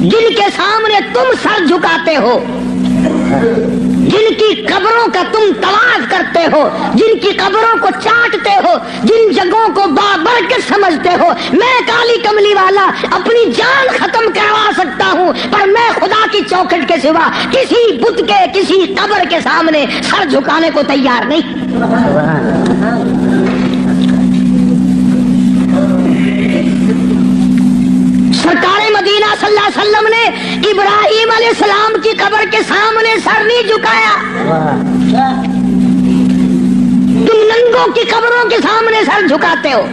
جن کے سامنے تم سر جھکاتے ہو، جن کی قبروں کا تم طواف کرتے ہو، جن کی قبروں کو چاٹتے ہو، جن جگہوں کو بابرکت سمجھتے ہو، میں کالی کملی والا اپنی جان ختم کروا سکتا ہوں، پر میں خدا کی چوکھٹ کے سوا کسی بت کے، کسی قبر کے سامنے سر جھکانے کو تیار نہیں۔ سرکار مدینہ صلی اللہ علیہ وسلم نے ابراہیم علیہ السلام کی قبر کے سامنے سر نہیں جھکایا، تم ننگوں کی قبروں کے سامنے سر جھکاتے ہو۔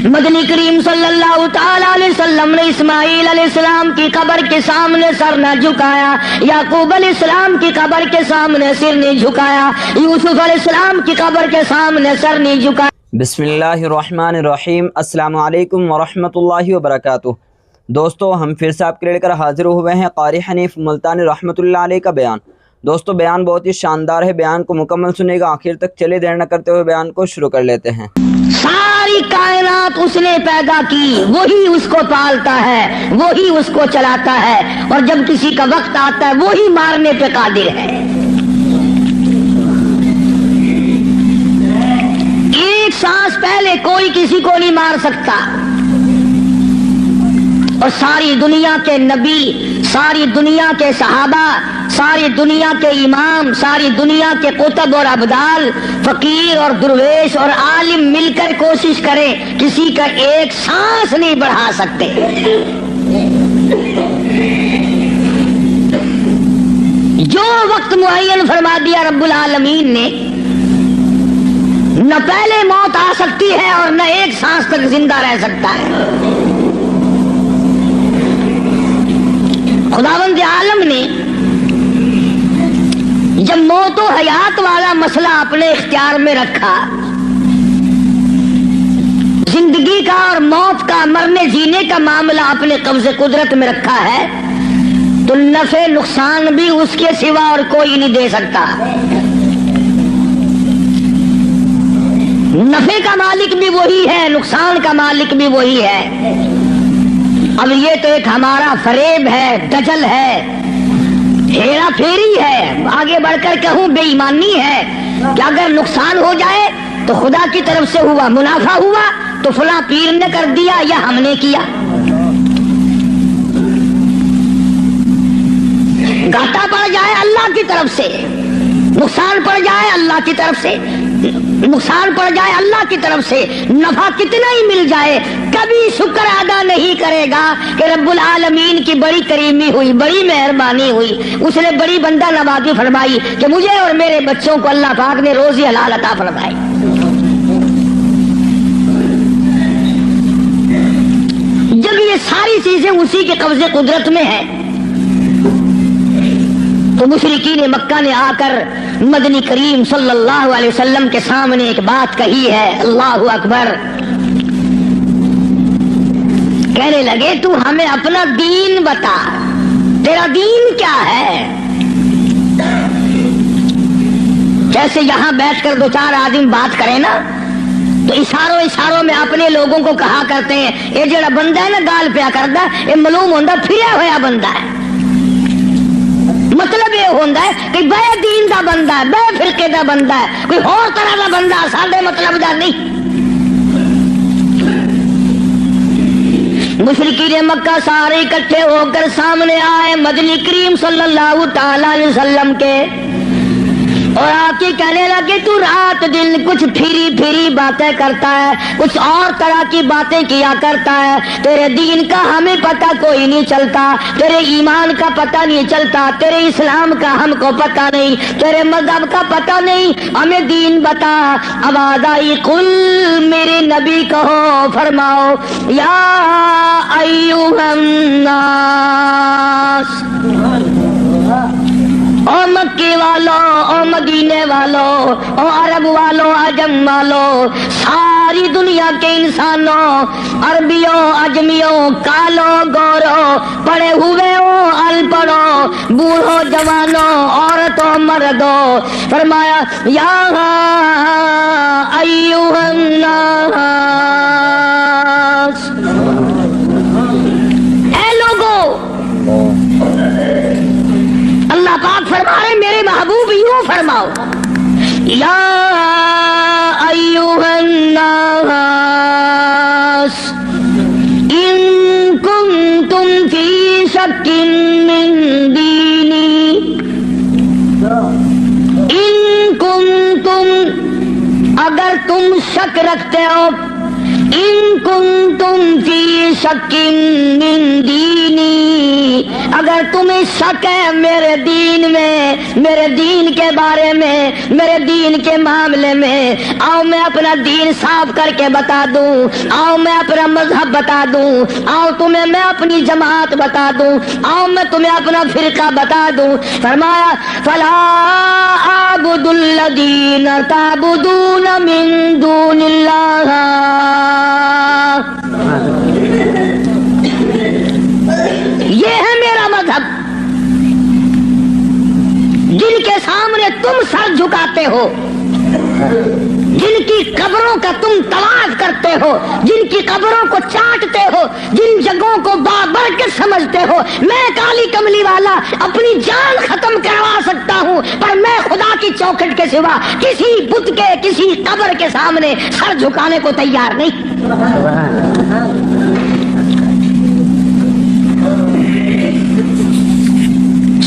مدنی کریم صلی اللہ تعالی علیہ وسلم نے اسماعیل علیہ السلام کی قبر کے سامنے سر نہ جھکایا، یعقوب علیہ السلام کی قبر کے سامنے سر نہیں جھکایا، یوسف علیہ السلام کی قبر کے سامنے سر نہیں جھکایا۔ بسم اللہ الرحمن الرحیم۔ السلام علیکم ورحمۃ اللہ وبرکاتہ۔ دوستو، ہم پھر سے آپ کے لے کر حاضر ہوئے ہیں قاری حنیف ملتانی رحمۃ اللہ علیہ کا بیان۔ دوستو، بیان بہت ہی شاندار ہے، بیان کو مکمل سنیے گا آخر تک۔ چلے دیر نہ کرتے ہوئے بیان کو شروع کر لیتے ہیں۔ ساری کائنات اس نے پیدا کی، وہی اس کو پالتا ہے، وہی اس کو چلاتا ہے، اور جب کسی کا وقت آتا ہے وہی مارنے پہ قادر ہے۔ ایک سانس پہلے کوئی کسی کو نہیں مار سکتا، اور ساری دنیا کے نبی، ساری دنیا کے صحابہ، ساری دنیا کے امام، ساری دنیا کے قطب اور ابدال، فقیر اور درویش اور عالم مل کر کوشش کریں، کسی کا ایک سانس نہیں بڑھا سکتے۔ جو وقت معین فرما دیا رب العالمین نے، نہ پہلے موت آ سکتی ہے اور نہ ایک سانس تک زندہ رہ سکتا ہے۔ خداوند عالم نے جب موت و حیات والا مسئلہ اپنے اختیار میں رکھا، زندگی کا اور موت کا، مرنے جینے کا معاملہ اپنے قبض قدرت میں رکھا ہے، تو نفع نقصان بھی اس کے سوا اور کوئی نہیں دے سکتا۔ نفع کا مالک بھی وہی ہے، نقصان کا مالک بھی وہی ہے۔ اب یہ تو ایک ہمارا فریب ہے، دجل ہے، ہیرا پھیری ہے، آگے بڑھ کر کہوں بے ایمانی ہے کہ اگر نقصان ہو جائے تو خدا کی طرف سے ہوا، منافع ہوا تو فلاں پیر نے کر دیا یا ہم نے کیا، گھاٹا پڑ جائے اللہ کی طرف سے، نقصان پڑ جائے اللہ کی طرف سے، نقصان پڑ جائے اللہ کی طرف سے، نفع کتنا ہی مل جائے، کبھی شکر ادا نہیں کرے گا کہ رب العالمین کی بڑی کریمی ہوئی، بڑی مہربانی ہوئی، اس نے بڑی بندہ نوازی فرمائی کہ مجھے اور میرے بچوں کو اللہ پاک نے روزی حلال عطا فرمائی۔ جب یہ ساری چیزیں اسی کے قبضے قدرت میں ہیں، تو مشرکین مکہ نے آ کر مدنی کریم صلی اللہ علیہ وسلم کے سامنے ایک بات کہی ہے، اللہ اکبر، کہنے لگے تو ہمیں اپنا دین بتا، تیرا دین کیا ہے؟ جیسے یہاں بیٹھ کر دو چار آدمی بات کریں نا، تو اشاروں میں اپنے لوگوں کو کہا کرتے ہیں یہ جڑا بندہ ہے نا گال پیا کردا، یہ معلوم ہوندا پھریا ہوا بندہ ہے، مطلب یہ ہوتا ہے کہ بے دین دا بندہ ہے، بے فرقے دا بندہ ہے، کوئی اور طرح دا بندہ ساڈے مطلب دا نہیں۔ مشرکین مکہ سارے اکٹھے ہو کر سامنے آئے مدنی کریم صلی اللہ تعالی علیہ وسلم کے، اور آپ کے کہنے لگے تو رات دن کچھ پھری باتیں کرتا ہے، کچھ اور طرح کی باتیں کیا کرتا ہے، تیرے دین کا ہمیں پتہ کوئی نہیں چلتا، تیرے ایمان کا پتہ نہیں چلتا، تیرے اسلام کا ہم کو پتہ نہیں، تیرے مذہب کا پتہ نہیں، ہمیں دین بتا۔ آواز آئی قل، میرے نبی کہو، فرماؤ یا ایھا الناس، او مکے والو، او مدینے والو، او عرب والو، عجم والو، ساری دنیا کے انسانوں، عربیوں، عجمیوں، کالو گورو، پڑھے ہوئے ہو، ان پڑھو، بوڑھو جوانوں، عورتوں مردوں، فرمایا یا ایھا الناس، رکھتے ہو ان کنتم فی شک من دینی، اگر تمہیں شک ہے میرے دین میں، میرے دین کے بارے میں، میرے دین کے معاملے میں، آؤ میں اپنا دین صاف کر کے بتا دوں، آؤ میں اپنا مذہب بتا دوں، آؤ تمہیں میں اپنی جماعت بتا دوں، آؤ میں تمہیں اپنا فرقہ بتا دوں۔ فرمایا فلا اعبد الذین تعبدون من دون اللہ، یہ ہے میرا مذہب، جن کے سامنے تم سر جھکاتے ہو، جن کی قبروں کا تم طواف کرتے ہو، جن کی قبروں کو چاٹتے ہو، جن جگہوں کو بابرکت سمجھتے ہو، میں کالی کملی والا اپنی جان ختم کروا سکتا ہوں، پر میں خدا کی چوکھٹ کے سوا کسی بت کے، کسی قبر کے سامنے سر جھکانے کو تیار نہیں۔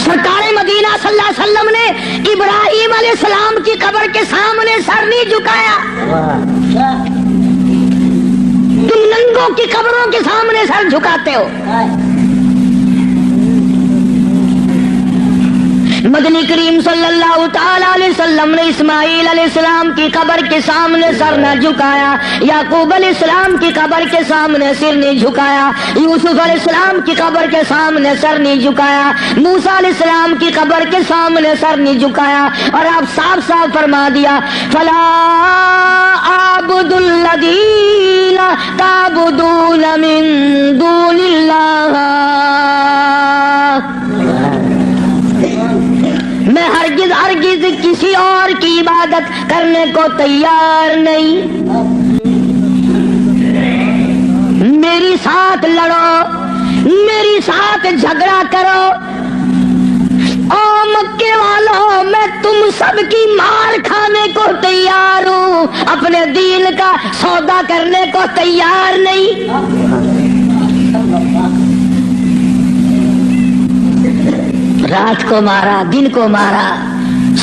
سرکار مدینہ صلی اللہ علیہ وسلم نے ابراہیم علیہ السلام کی قبر کے سامنے سر نہیں جھکایا، تم ننگوں کی قبروں کے سامنے سر جھکاتے ہو۔ مدنی کریم صلی اللہ تعالی علیہ وسلم نے اسماعیل علیہ السلام کی قبر کے سامنے سر نہ جھکایا، یعقوب علیہ السلام کی قبر کے سامنے سر نہیں جھکایا، یوسف علیہ السلام کی قبر کے سامنے سر نہیں جھکایا، موسیٰ علیہ السلام کی قبر کے سامنے سر نہیں جھکایا، اور آپ صاف صاف فرما دیا فلا اعبد الذین تعبدون من دون اللہ، میں ہرگز ہرگز کسی اور کی عبادت کرنے کو تیار نہیں، میری ساتھ لڑو، میری ساتھ جھگڑا کرو، او مکے والوں میں تم سب کی مار کھانے کو تیار ہوں، اپنے دین کا سودا کرنے کو تیار نہیں۔ رات کو مارا، دن کو مارا،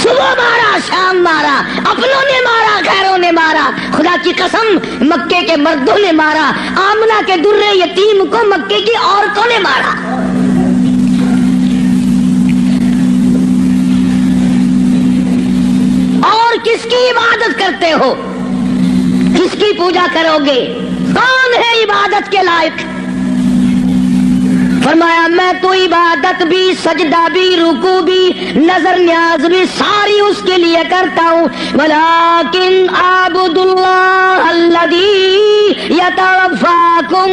صبح مارا، شام مارا، اپنوں نے مارا، غیروں نے مارا، خدا کی قسم مکے کے مردوں نے مارا، آمنہ کے درے یتیم کو مکے کی عورتوں نے مارا۔ اور کس کی عبادت کرتے ہو؟ کس کی پوجا کرو گے؟ کون ہے عبادت کے لائق؟ فرمایا میں تو عبادت بھی، سجدہ بھی، رکوع بھی، نظر نیاز بھی ساری اس کے لیے کرتا ہوں، ولیکن اعبد اللہ الذی یتوفاکم،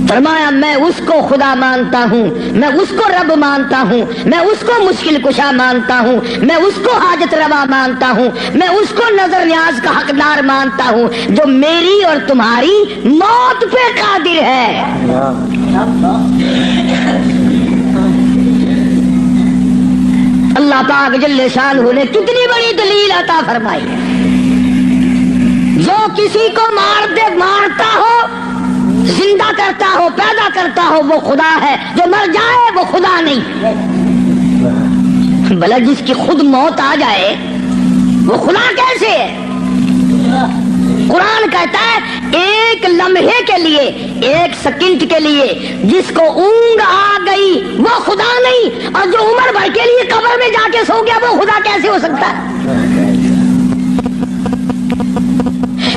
فرمایا میں اس کو خدا مانتا ہوں، میں اس کو رب مانتا ہوں، میں اس کو مشکل کشا مانتا ہوں، میں اس کو حاجت روا مانتا ہوں، میں اس کو نظر نیاز کا حقدار مانتا ہوں، جو میری اور تمہاری موت پہ قادر ہے۔ اللہ پاک جل شانہ نے کتنی بڑی دلیل عطا فرمائی ہے، جو کسی کو مارتا ہو، زندہ کرتا ہو، پیدا کرتا ہو، وہ خدا ہے، جو مر جائے وہ خدا نہیں۔ بھلا جس کی خود موت آ جائے وہ خدا کیسے ہے؟ قرآن کہتا ہے ایک لمحے کے لیے، ایک سیکنڈ کے لیے جس کو اونگ آ گئی وہ خدا نہیں، اور جو عمر بھر کے لیے قبر میں جا کے سو گیا وہ خدا کیسے ہو سکتا ہے؟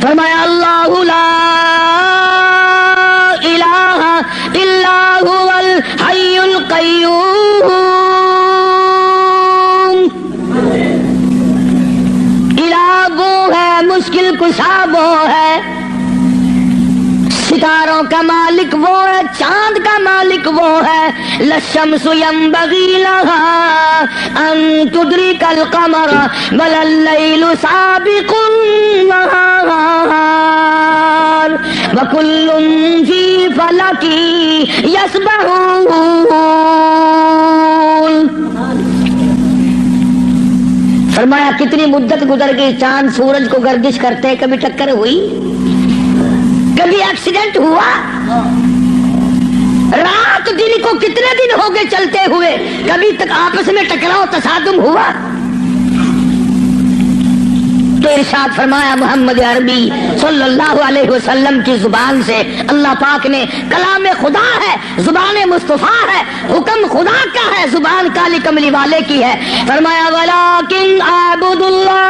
فرمایا اللہ لا الہ الا هو الحی القیوم، الہ وہ ہے، مشکل کشا وہ ہے، ستاروں کا مالک وہ ہے، چاند کا مالک وہ ہے، للشمس ينبغي لها ان تدرك القمر بل الليل سابق النهار وكل في فلك يسبحون۔ فرمایا کتنی مدت گزر گئی، چاند سورج کو گردش کرتے، کبھی ٹکر ہوئی، کبھی ایکسیڈنٹ ہوا، رات دن کو کتنے دن ہو گئے چلتے ہوئے، کبھی تک آپس میں ٹکراؤ تصادم ہوا، تو ارشاد فرمایا محمد عربی صلی اللہ علیہ وسلم کی زبان سے اللہ پاک نے کلام خدا ہے، زبان مصطفیٰ ہے، حکم خدا کا ہے، زبان کالی کملی والے کی ہے. فرمایا ولیکن اعبد اللہ،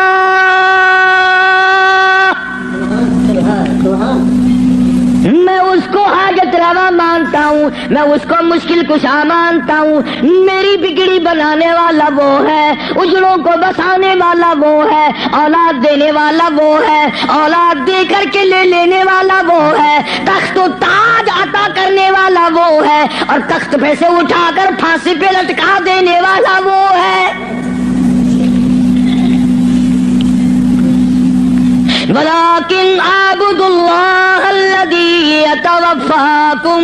میں اس کو حاجت روا مانتا ہوں، میں اس کو مشکل کشا مانتا ہوں. میری بگڑی بنانے والا وہ ہے، اجڑوں کو بسانے والا وہ ہے، اولاد دینے والا وہ ہے، اولاد دے کر کے لے لینے والا وہ ہے، تخت و تاج عطا کرنے والا وہ ہے، اور تخت پہ سے اٹھا کر پھانسی پہ لٹکا دینے والا وہ ہے. ولیکن اعبدوا اللہ الذی یتوفاکم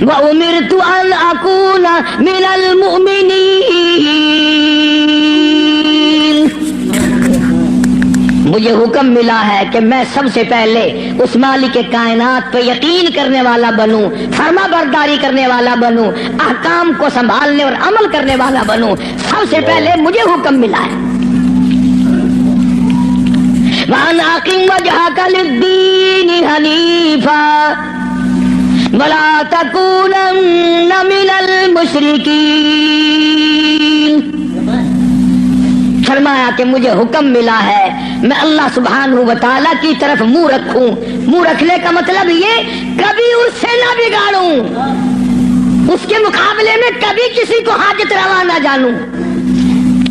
وامرت ان اکون من المؤمنین. مجھے حکم ملا ہے کہ میں سب سے پہلے اس مالک کائنات پہ یقین کرنے والا بنوں، فرما برداری کرنے والا بنوں، احکام کو سنبھالنے اور عمل کرنے والا بنوں. سب سے پہلے مجھے حکم ملا ہے. وَأَنْ أَقِمْ وَجْهَكَ لِلدِّينِ حَنِيفًا وَلَا تَكُونَنَّ مِنَ الْمُشْرِكِينَ. فرمایا کہ مجھے حکم ملا ہے میں اللہ سبحانہ و تعالیٰ کی طرف منہ رکھوں. منہ رکھنے کا مطلب یہ کبھی اس سے نہ بگاڑوں، اس کے مقابلے میں کبھی کسی کو حاجت روا نہ جانوں.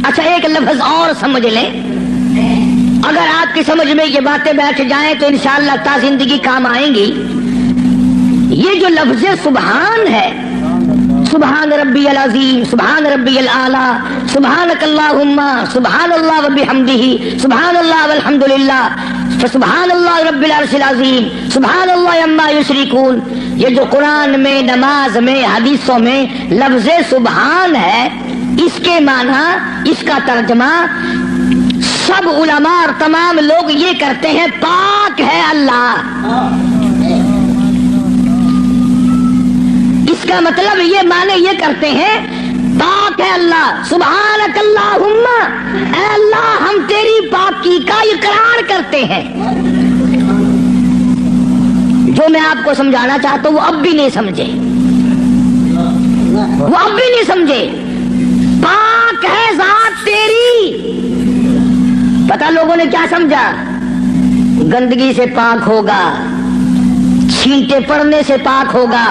اچھا ایک لفظ اور سمجھ لیں، اگر آپ کی سمجھ میں یہ باتیں بیٹھ جائیں تو انشاءاللہ تا زندگی کام آئیں گی. یہ جو لفظ سبحان ہے، سبحان ربی العظیم، سبحان ربی الاعلیٰ، سبحانک اللہم، سبحان اللہ وبحمدہ، سبحان اللہ والحمدللہ، سبحان اللہ رب العرش العظیم، سبحان اللہ عما یشرکون. یہ جو قرآن میں، نماز میں، حدیثوں میں لفظ سبحان ہے، اس کے معنی، اس کا ترجمہ سب علماء اور تمام لوگ یہ کرتے ہیں پاک ہے اللہ. اس کا مطلب یہ معنی یہ کرتے ہیں پاک ہے اللہ. سبحانک اللہم، اے اللہ ہم تیری پاکی کا اقرار کرتے ہیں. جو میں آپ کو سمجھانا چاہتا ہوں وہ اب بھی نہیں سمجھے، وہ اب بھی نہیں سمجھے. پاک ہے ذات تیری. پتہ لوگوں نے کیا سمجھا؟ گندگی سے پاک ہوگا، چھینٹے پڑنے سے پاک ہوگا،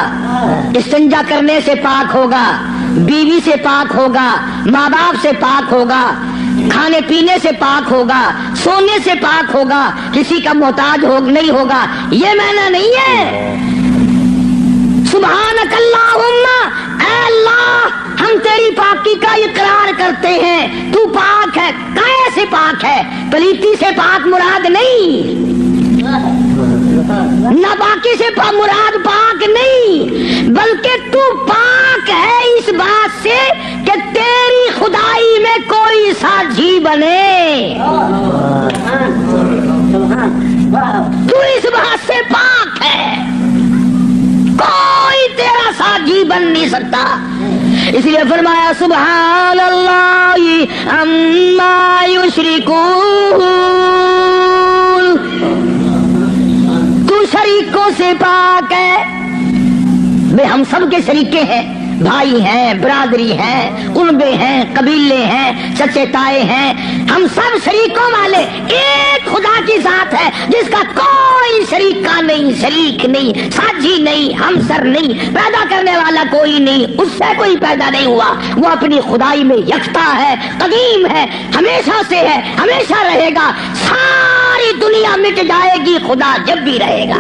استنجا کرنے سے پاک ہوگا، بیوی سے پاک ہوگا، ماں باپ سے پاک ہوگا، کھانے پینے سے پاک ہوگا، سونے سے پاک ہوگا، کسی کا محتاج نہیں ہوگا. یہ معنی نہیں ہے. سبحانک اللہم، اے اللہ ہم تیری پاکی کا اقرار کرتے ہیں، تو پاک ہے. کیسے پاک ہے؟ پلیتی سے پاک مراد نہیں، نہ باقی سے مراد پاک نہیں، بلکہ تو پاک ہے اس بات سے کہ تیری خدائی میں کوئی ساجھی بنے. تو اس بات سے پاک ہے، کوئی تیرا ساجھی بن نہیں سکتا. اس لیے فرمایا سبحان اللہ عما یشرکون. تو شریکوں سے پاک ہے. بے ہم سب کے شریکے ہیں، بھائی ہیں، برادری ہیں، قربے ہیں، قبیلے ہیں، چچے تائے ہیں، ہم سب شریکوں والے. ایک خدا کی ذات ہے جس کا کوئی شریکہ نہیں، شریک نہیں، ساجھی نہیں، ہمسر نہیں، پیدا کرنے والا کوئی نہیں، اس سے کوئی پیدا نہیں ہوا. وہ اپنی خدائی میں یکتا ہے، قدیم ہے، ہمیشہ سے ہے، ہمیشہ رہے گا. ساری دنیا مٹ جائے گی، خدا جب بھی رہے گا.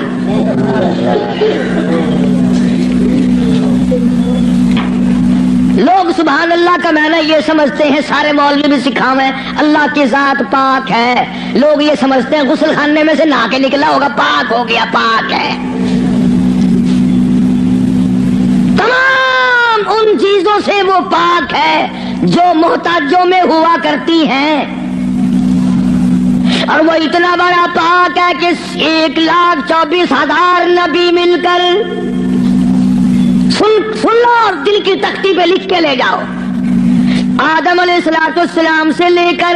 لوگ سبحان اللہ کا معنی یہ سمجھتے ہیں، سارے مولوی بھی سکھاویں اللہ کی ذات پاک ہے. لوگ یہ سمجھتے ہیں غسل خانے میں سے نہا کے نکلا ہوگا، پاک ہو گیا، پاک ہے. تمام ان چیزوں سے وہ پاک ہے جو محتاجوں میں ہوا کرتی ہیں، اور وہ اتنا بڑا پاک ہے کہ 1,24,000 نبی مل کر سن لو اور دل کی تختی پہ لکھ کے لے جاؤ. آدم علیہ السلام سے لے کر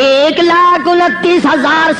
1,29,000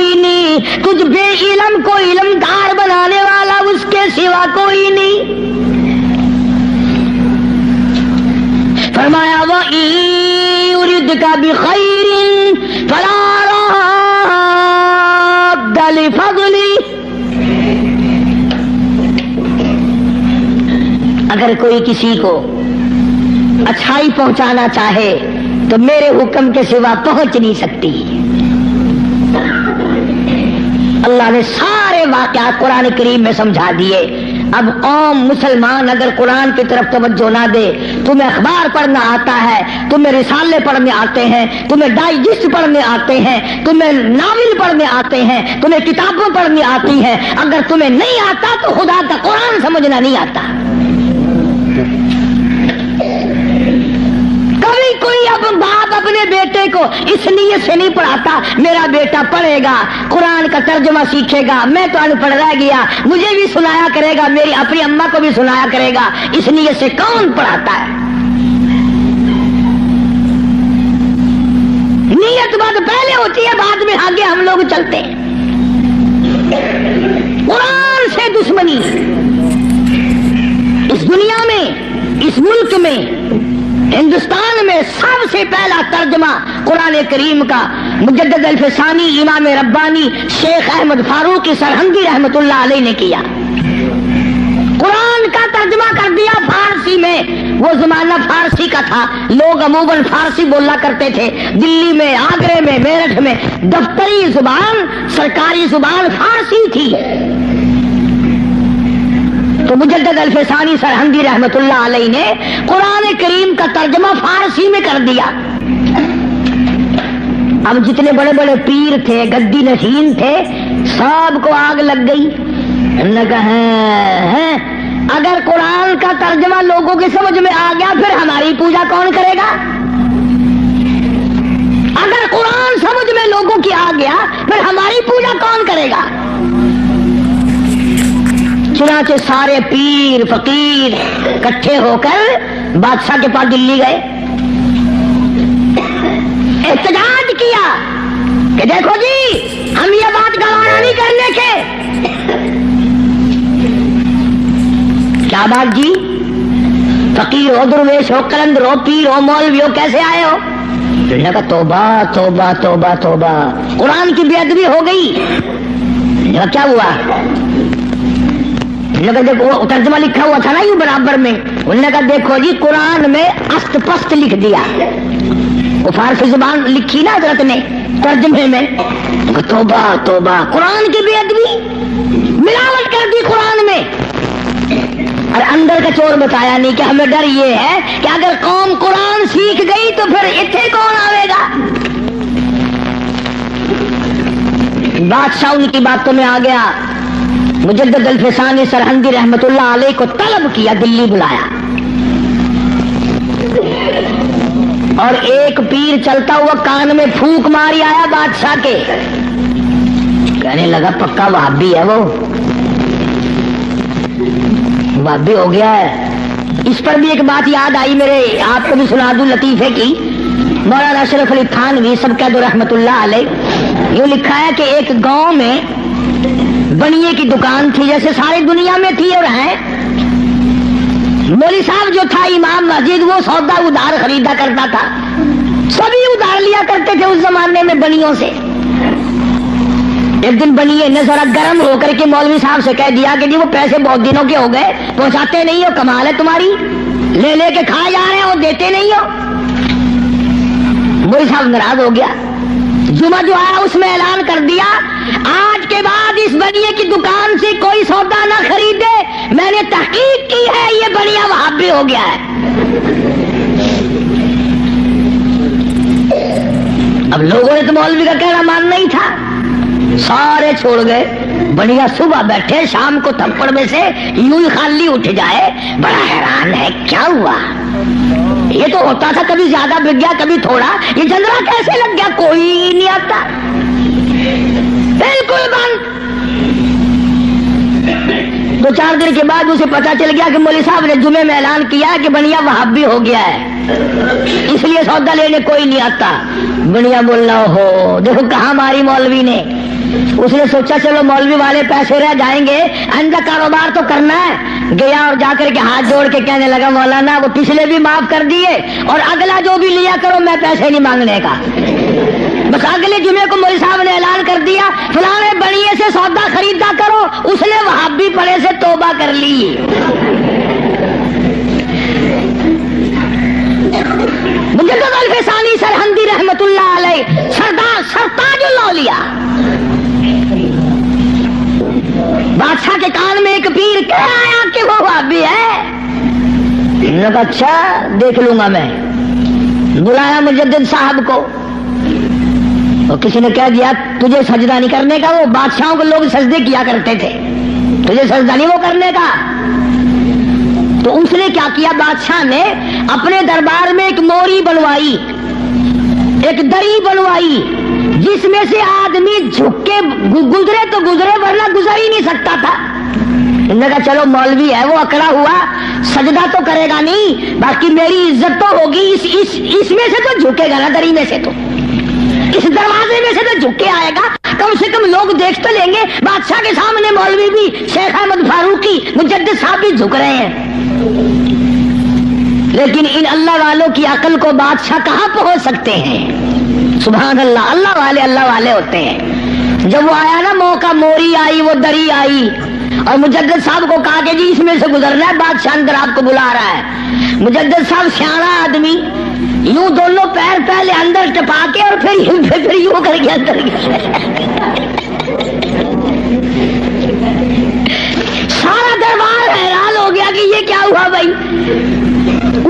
کوئی نہیں، تجھ بے علم کو علمدار بنانے والا اس کے سوا کوئی نہیں۔ فرمایا وَإِن يُرِدْكَ بِخَيْرٍ فَلَا رَادَّ لِفَضْلِهِ۔ اگر کوئی کسی کو اچھائی پہنچانا چاہے تو میرے حکم کے سوا پہنچ نہیں سکتی۔ اللہ نے سارے واقعات قرآن کریم میں سمجھا دیے۔ اب قوم مسلمان اگر قرآن کی طرف توجہ نہ دے، تمہیں اخبار پڑھنا آتا ہے، تمہیں رسالے پڑھنے آتے ہیں، تمہیں ڈائجسٹ پڑھنے آتے ہیں، تمہیں ناول پڑھنے آتے ہیں، تمہیں کتابیں پڑھنی آتی ہیں، اگر تمہیں نہیں آتا تو خدا کا قرآن سمجھنا نہیں آتا۔ کبھی کوئی اب باپ اپنے بیٹے کو اس نیت سے نہیں پڑھاتا میرا بیٹا پڑھے گا، قرآن کا ترجمہ سیکھے گا، میں تو ان پڑھ رہ گیا، مجھے بھی سنایا کرے گا، میری اپنی اماں کو بھی سنایا کرے گا، اس نیت سے کون پڑھاتا ہے؟ نیت بات پہلے ہوتی ہے، بعد میں آگے ہم لوگ چلتے ہیں۔ قرآن سے دشمنی اس دنیا میں، اس ملک میں، ہندوستان میں سب سے پہلا ترجمہ قرآن کریم کا مجدد الفسانی امام ربانی شیخ احمد فاروقی سرہندی رحمت اللہ علیہ نے کیا۔ قرآن کا ترجمہ کر دیا فارسی میں۔ وہ زمانہ فارسی کا تھا، لوگ عموماً فارسی بولا کرتے تھے۔ دلی میں، آگرے میں، میرٹھ میں دفتری زبان، سرکاری زبان فارسی تھی۔ تو مجدد الفسانی سرہندی رحمت اللہ علیہ نے قرآن کریم کا ترجمہ فارسی میں کر دیا۔ اب جتنے بڑے بڑے پیر تھے، گدی نشین تھے، سب کو آگ لگ گئی۔ انہوں نے کہا اگر قرآن کا ترجمہ لوگوں کی سمجھ میں آ گیا پھر ہماری پوجا کون کرے گا؟ اگر قرآن سمجھ میں لوگوں کی آ گیا پھر ہماری پوجا کون کرے گا؟ چنانچہ سارے پیر فقیر اکٹھے ہو کر بادشاہ کے پاس دلی گئے، احتجاج کیا کہ دیکھو جی ہم یہ بات گوارا نہیں کرنے کے۔ کیا بات جی؟ فقیر ہو، درویش ہو، قلندر ہو، پیر ہو، مولوی ہو، کیسے آئے ہو؟ انہوں نے کہا توبہ توبہ توبہ توبہ، قرآن کی بے ادبی ہو گئی۔ کیا ہوا؟ دیکھو ترجمہ لکھا ہوا تھا نا یوں برابر میں، انہوں نے کہا دیکھو جی قرآن میں است پست لکھ دیا، وہ فارسی زبان لکھی نا حضرت نے ترجمے میں۔ توبہ توبہ، قرآن کی بے ادبی، ملاوٹ کر دی قرآن میں۔ اور اندر کا چور بتایا نہیں کہ ہمیں ڈر یہ ہے کہ اگر قوم قرآن سیکھ گئی تو پھر اتنے کون آئے گا؟ بادشاہ ان کی باتوں میں آ گیا، مجدد الفسانی سرہندی رحمت اللہ علیہ کو طلب کیا، دلی بلایا، اور ایک پیر چلتا ہوا کان میں پھونک ماری آیا بادشاہ کے، کہنے لگا پکا وہابی ہے، وہ وہابی ہو گیا ہے۔ اس پر بھی ایک بات یاد آئی میرے، آپ کو بھی سنا دوں لطیفے کی۔ مولانا اشرف علی تھانوی سب کہہ دو رحمت اللہ علیہ، یہ لکھا ہے کہ ایک گاؤں میں بنیے کی دکان تھی، جیسے ساری دنیا میں تھی اور ہے۔ مولوی صاحب جو تھا امام مسجد، وہ سودا ادھار خریدا کرتا تھا، سبھی ادھار لیا کرتے تھے اس زمانے میں بنیوں سے۔ ایک دن بنیے نے ذرا گرم ہو کر کے مولوی صاحب سے کہہ دیا کہ جی وہ پیسے بہت دنوں کے ہو گئے پہنچاتے نہیں ہو، کمال ہے تمہاری، لے لے کے کھا جا رہے ہو، دیتے نہیں ہو۔ مولوی صاحب ناراض ہو گیا، جمعہ جو آیا اس میں اعلان کر دیا آج کے بعد اس بنیے کی دکان سے کوئی سودا نہ خریدے، میں نے تحقیق کی ہے یہ بنیا وہابی ہو گیا ہے۔ اب لوگوں نے تو مولوی کا کہنا ماننا ہی تھا، سارے چھوڑ گئے۔ بنیا صبح بیٹھے، شام کو تھپڑ میں سے یوں ہی خالی اٹھ جائے، بڑا حیران ہے کیا ہوا، یہ تو ہوتا تھا کبھی زیادہ بک گیا کبھی تھوڑا، یہ جنرا کیسے لگ گیا، کوئی نہیں آتا، بالکل بند۔ دو چار دن کے بعد اسے پتا چل گیا کہ مولوی صاحب نے جمعے میں اعلان کیا کہ بنیا وہابی ہو گیا ہے، اس لیے سودا لینے کوئی نہیں آتا۔ بنیا بولنا ہو دیکھو کہاں ماری مولوی نے، اس نے سوچا چلو مولوی والے پیسے رہ جائیں گے، آئندہ کاروبار تو کرنا ہے۔ گیا اور جا کر کے ہاتھ جوڑ کے کہنے لگا مولانا وہ پچھلے بھی معاف کر دیے اور اگلا جو بھی لیا کرو میں پیسے نہیں مانگنے کا۔ بس اگلے جمعے کو مولوی صاحب نے اعلان کر دیا فلانے بڑیے سے سودا خریدا کرو، اس نے وہابی پڑے سے توبہ کر لی۔ مجدد الفسانی سرہندی رحمت اللہ علیہ، سردار سرتاج الاولیاء، بادشاہ کے کان میں ایک پیر کہہ آیا کہ وہ وہابی ہے۔ نے کہا اچھا دیکھ لوں گا میں۔ بلایا مجدد صاحب کو، اور کسی نے کہہ دیا تجھے سجدہ نہیں کرنے کا، وہ بادشاہوں کو لوگ سجدے کیا کرتے تھے، تجھے سجدہ نہیں وہ کرنے کا۔ تو اس نے کیا کیا، بادشاہ نے اپنے دربار میں ایک موری بنوائی، ایک دری بنوائی جس میں سے آدمی جھک کے گزرے تو گزرے ورنہ گزر ہی نہیں سکتا تھا۔ انہوں نے کہا چلو مولوی ہے وہ اکڑا ہوا سجدہ تو کرے گا نہیں، باقی میری عزت تو ہوگی، اس میں سے تو جھکے گا نا، دری میں سے تو، اس دروازے میں سے تو جھک کے آئے گا، کم سے کم لوگ دیکھ تو لیں گے بادشاہ کے سامنے مولوی بھی، شیخ احمد فاروقی مجدد صاحب بھی جھک رہے ہیں۔ لیکن ان اللہ والوں کی عقل کو بادشاہ کہاں پہنچ سکتے ہیں؟ سبحان اللہ، اللہ والے ہوتے ہیں۔ جب وہ آیا نا موقع، موری آئی، وہ دری آئی، اور مجدد صاحب کو کہا کہ جی اس میں سے گزرنا ہے، بادشاہ اندر آپ کو بلا رہا ہے۔ مجدد صاحب سیاںا آدمی، یوں دونوں پیر پہلے اندر ٹپا کے اور پھر یوں کر کے اندر گیا۔ سارا دربار حیران ہو گیا کہ یہ کیا ہوا بھائی۔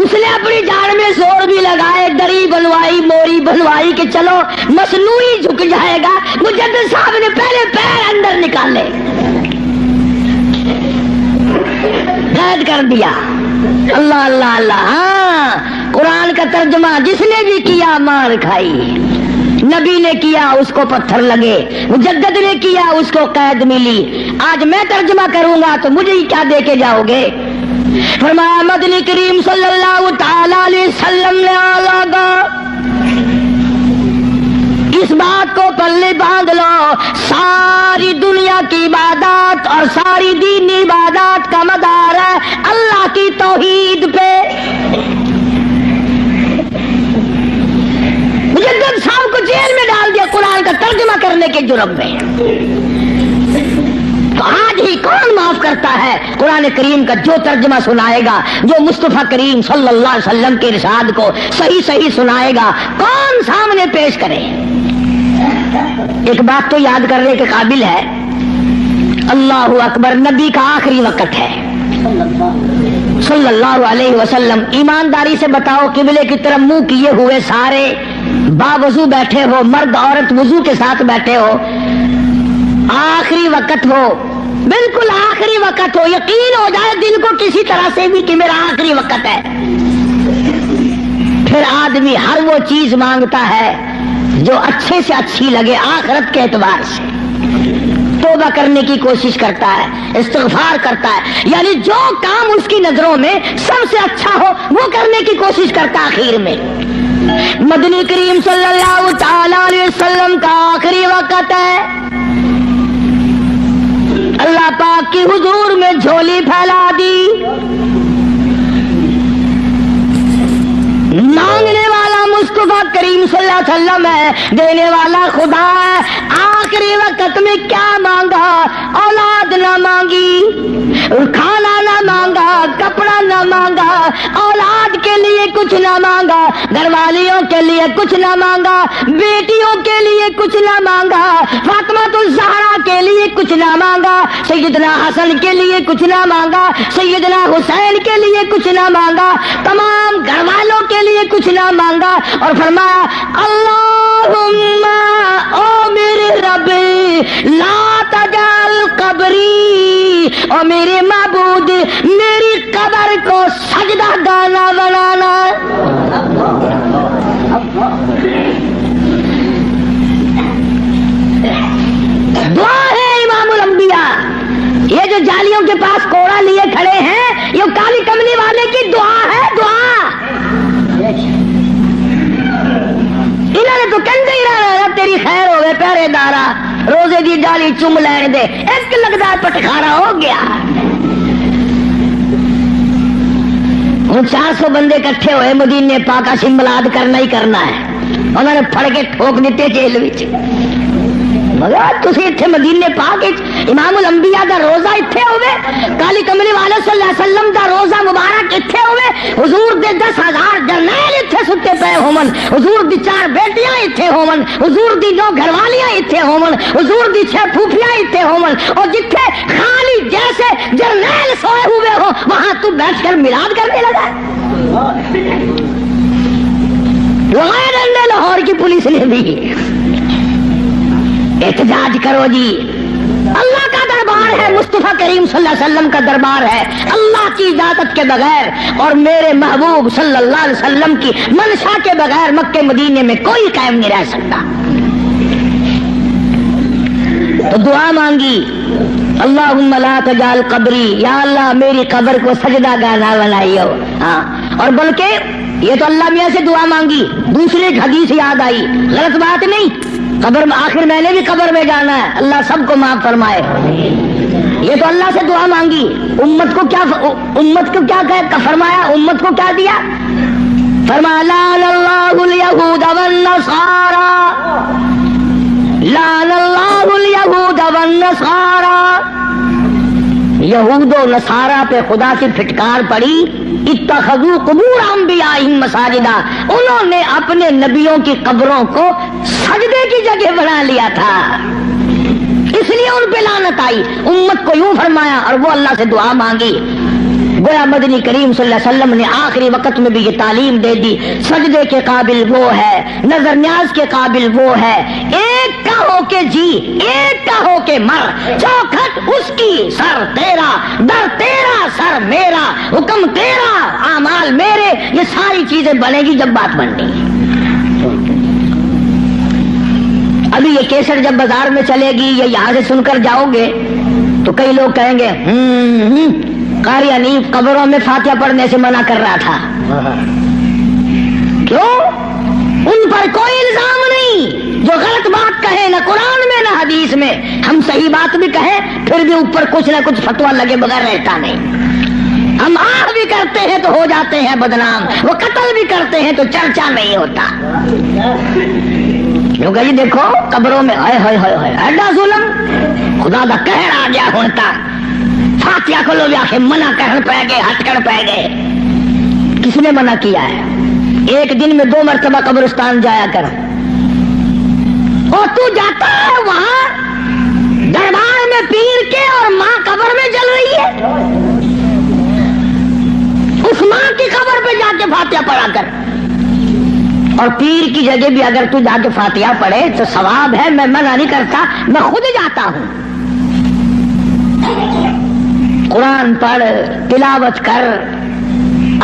اس نے اپنی جان میں زور بھی لگائے، دری بنوائی، موری بنوائی کہ چلو مصنوعی جھک جائے گا۔ مجدد صاحب نے پہلے پیر اندر نکالے، قید کر دیا۔ اللہ اللہ اللہ۔ ہاں، قرآن کا ترجمہ جس نے بھی کیا مار کھائی، نبی نے کیا اس کو پتھر لگے، مجدد نے کیا اس کو قید ملی۔ آج میں ترجمہ کروں گا تو مجھے ہی کیا دے کے جاؤ گے؟ فرمایا مدنی کریم صلی اللہ تعالی علیہ وسلم نے آگا اس بات کو پلے باندھ لو، ساری دنیا کی عبادات اور ساری دینی عبادات کا مدار ہے اللہ کی توحید پہ۔ مجدد صاحب کو جیل میں ڈال دیا قرآن کا ترجمہ کرنے کے جرم میں۔ تو آج ہی کون معاف کرتا ہے قرآن کریم کا جو ترجمہ سنائے گا، جو مصطفیٰ کریم صلی اللہ علیہ وسلم کے ارشاد کو صحیح صحیح سنائے گا، کون سامنے پیش کرے؟ ایک بات تو یاد کرنے کے قابل ہے، اللہ اکبر، نبی کا آخری وقت ہے صلی اللہ علیہ وسلم۔ ایمانداری سے بتاؤ، قبلے کی طرف منہ کیے ہوئے سارے باوضو بیٹھے ہو، مرد عورت وضو کے ساتھ بیٹھے ہو، آخری وقت ہو، بالکل آخری وقت ہو، یقین ہو جائے دل کو کسی طرح سے بھی کہ میرا آخری وقت ہے، پھر آدمی ہر وہ چیز مانگتا ہے جو اچھے سے اچھی لگے آخرت کے اعتبار سے، توبہ کرنے کی کوشش کرتا ہے، استغفار کرتا ہے، یعنی جو کام اس کی نظروں میں سب سے اچھا ہو وہ کرنے کی کوشش کرتا آخر میں۔ مدنی کریم صلی اللہ تعالی علیہ وسلم کا آخری وقت ہے، اللہ پاک کی حضور میں جھولی پھیلا دی، مانگنے والا مصطفیٰ کریم صلی اللہ علیہ وسلم ہے، دینے والا خدا ہے۔ آخری وقت میں کیا مانگا؟ اولاد نہ مانگی، کھانا نہ مانگا، کپڑا نہ مانگا، اولاد کے لیے کچھ نہ مانگا، گھر والیوں کے لیے کچھ نہ مانگا، بیٹیوں کے لیے کچھ نہ مانگا، فاطمہ الزہرا کے لیے کچھ نہ مانگا، سیدنا حسن کے لیے کچھ نہ مانگا، سیدنا حسین کے لیے کچھ نہ مانگا، تمام گھر والوں کے لیے کچھ نہ مانگا، اور فرمایا اللہم او میرے رب لا تجعل قبری، اور میرے معبود میری قبر کو سجدہ گانا بنانا۔ دعا ہے امام الانبیاء، یہ جو جالیوں کے پاس کوڑا لیے کھڑے ہیں یہ کالی کملی والے کی دعا ہے، دعا۔ انہوں نے تو کندے ہی رہا تیری خیر ہوئے ہوئے پہرے دارا روزے دی ڈالی چوم لین دے ایک لگتا پٹخارا ہو گیا. ہوں 400 بندے کٹھے ہوئے مدینے پاک کا ملاد کرنا ہی کرنا ہے. انہوں نے پھڑ کے ٹھوک دیتے جیل وچ. مگر تسی اتنے مدینے پاک امام الانبیاء دا روزہ اتنے ہوئے, کالی کملی والے صلی اللہ علیہ وسلم دا روزہ مبارک اتنے ہوئے, حضور دے 10,000 جرنیل اتنے ستے پے ہومن, حضور دی 4 بیٹیاں اتنے ہومن, حضور دی 9 گھر والیاں اتنے ہومن, حضور دی 6 پھوپھیاں اتنے ہومن, اور جتھے خالی جیسے جرنیل سوئے ہوئے ہو وہاں تو بیٹھ کر میلاد کرنے لگا. لاہور کی پولیس نے بھی احتجاج کرو جی, اللہ کا دربار ہے, مصطفیٰ کریم صلی اللہ علیہ وسلم کا دربار ہے, اللہ کی اجازت کے بغیر اور میرے محبوب صلی اللہ علیہ وسلم کی منشا کے بغیر مکے مدینے میں کوئی قائم نہیں رہ سکتا. تو دعا مانگی, اللہم لا تجعل قبری, یا اللہ میری قبر کو سجدہ گاہ نہ بنائیو. ہاں, اور بلکہ یہ تو اللہ میاں سے دعا مانگی, دوسری ایک حدیث یاد آئی, غلط بات نہیں, قبر میں آخر میں نے بھی قبر میں جانا ہے, اللہ سب کو معاف فرمائے. یہ تو اللہ سے دعا مانگی, امت کو کیا فرمایا, امت کو کیا دیا, فرمایا لعن اللہ الیہود والنصارى, لعن اللہ الیہود والنصارى. یہود و نصارہ پہ خدا کی پھٹکار پڑی, اتخذوا قبور انبیائہم مساجدا, انہوں نے اپنے نبیوں کی قبروں کو سجدے کی جگہ بنا لیا تھا, اس لیے ان پہ لعنت آئی. امت کو یوں فرمایا اور وہ اللہ سے دعا مانگی. گویا مدنی کریم صلی اللہ علیہ وسلم نے آخری وقت میں بھی یہ تعلیم دے دی, سجدے کے قابل وہ ہے, نظر نیاز کے قابل وہ ہے, ایک کا ہو کے جی, ایک کا ہو کے مر, چوکھٹ اس کی سر تیرا, در تیرا سر میرا, حکم تیرا اعمال میرے. یہ ساری چیزیں بنے گی جب بات بننی. ابھی یہ کیسٹ جب بازار میں چلے گی یا یہاں سے سن کر جاؤ گے تو کئی لوگ کہیں گے قاری حنیف قبروں میں فاتحہ پڑھنے سے منع کر رہا تھا. کیوں؟ ان پر کوئی الزام نہیں جو غلط بات کہے, نہ قرآن میں نہ حدیث میں. ہم صحیح بات بھی کہیں پھر بھی اوپر کچھ نہ کچھ فتویٰ لگے بغیر رہتا نہیں. ہم آہ بھی کرتے ہیں تو ہو جاتے ہیں بدنام, وہ قتل بھی کرتے ہیں تو چرچا نہیں ہوتا. کیونکہ جی دیکھو قبروں میں ایڈا ظلم, خدا دا قہر آ گیا ہوں تک. فاتحہ کو لوگ آخر منع کرن پہ گئے, ہٹ کر پہ گئے. کس نے منع کیا ہے؟ ایک دن میں 2 مرتبہ قبرستان جایا کر, اور تو جاتا ہے وہاں دربار میں پیر کے اور ماں قبر میں جل رہی ہے. اس ماں کی قبر پہ جا کے فاتحہ پڑھا کر, اور پیر کی جگہ بھی اگر تو جا کے فاتحہ پڑھے تو ثواب ہے, میں منع نہیں کرتا, میں خود جاتا ہوں. قرآن پڑھ, تلاوت کر,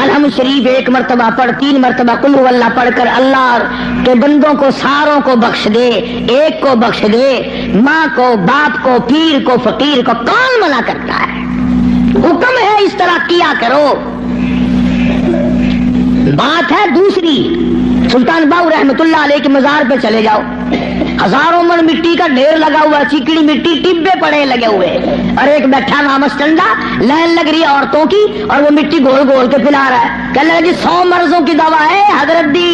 الحمد شریف 1 مرتبہ پڑھ, 3 مرتبہ قل هو اللہ پڑھ کر اللہ کے بندوں کو ساروں کو بخش دے, ایک کو بخش دے, ماں کو, باپ کو, پیر کو, فقیر کو. کون منع کرتا ہے؟ حکم ہے اس طرح کیا کرو. بات ہے دوسری, سلطان باؤ رحمت اللہ علیہ کے مزار پہ چلے جاؤ, ہزاروں من مٹی کا ڈھیر لگا ہوا, چیکڑی مٹی, ٹبے پڑے لگے ہوئے, اور ایک بیٹھا نامس ٹنڈا, لائن لگ رہی ہے عورتوں کی, اور وہ مٹی گول گول کے پلا رہا ہے. کہنے لگا جی 100 مرضوں کی دوا ہے حضرت دی.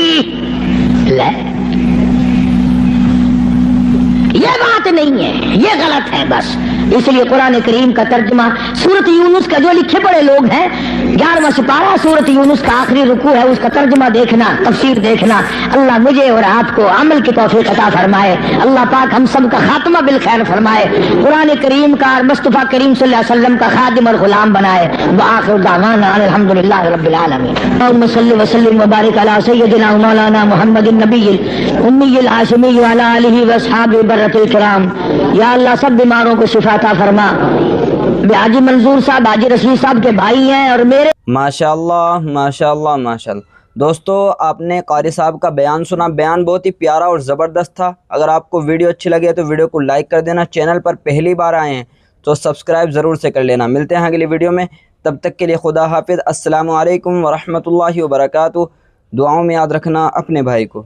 یہ بات نہیں ہے, یہ غلط ہے بس. اس لیے قرآن کریم کا ترجمہ سورت یونس کا, جو لکھے پڑے لوگ ہیں 11واں سپارہ سورت یونس کا آخری رکوع ہے, اس کا ترجمہ دیکھنا, تفسیر دیکھنا. اللہ مجھے اور آپ کو عمل کی توفیق عطا فرمائے. اللہ پاک ہم سب کا خاتمہ بالخیر فرمائے. قرآن کریم کا اور مصطفیٰ کریم صلی اللہ علیہ وسلم کا خادم اور غلام بنائے. وآخر دعوانا الحمدللہ رب العالمین. اللہم صل وسلم وبارک علی سیدنا مولانا محمد النبی الامی الہاشمی وعلی آلہ واصحابہ برۃ الکرام. یا اللہ سب بیماروں کو شفا عطا فرما. حاجی منظور صاحب, حاجی رشید صاحب کے بھائی ہیں اور میرے. ماشاءاللہ ماشاءاللہ ماشاءاللہ. دوستو آپ نے قاری صاحب کا بیان سنا, بیان بہت ہی پیارا اور زبردست تھا. اگر آپ کو ویڈیو اچھی لگے تو ویڈیو کو لائک کر دینا. چینل پر پہلی بار آئے ہیں تو سبسکرائب ضرور سے کر لینا. ملتے ہیں اگلی ویڈیو میں, تب تک کے لیے خدا حافظ. السلام علیکم ورحمۃ اللہ وبرکاتہ. دعاؤں میں یاد رکھنا اپنے بھائی کو.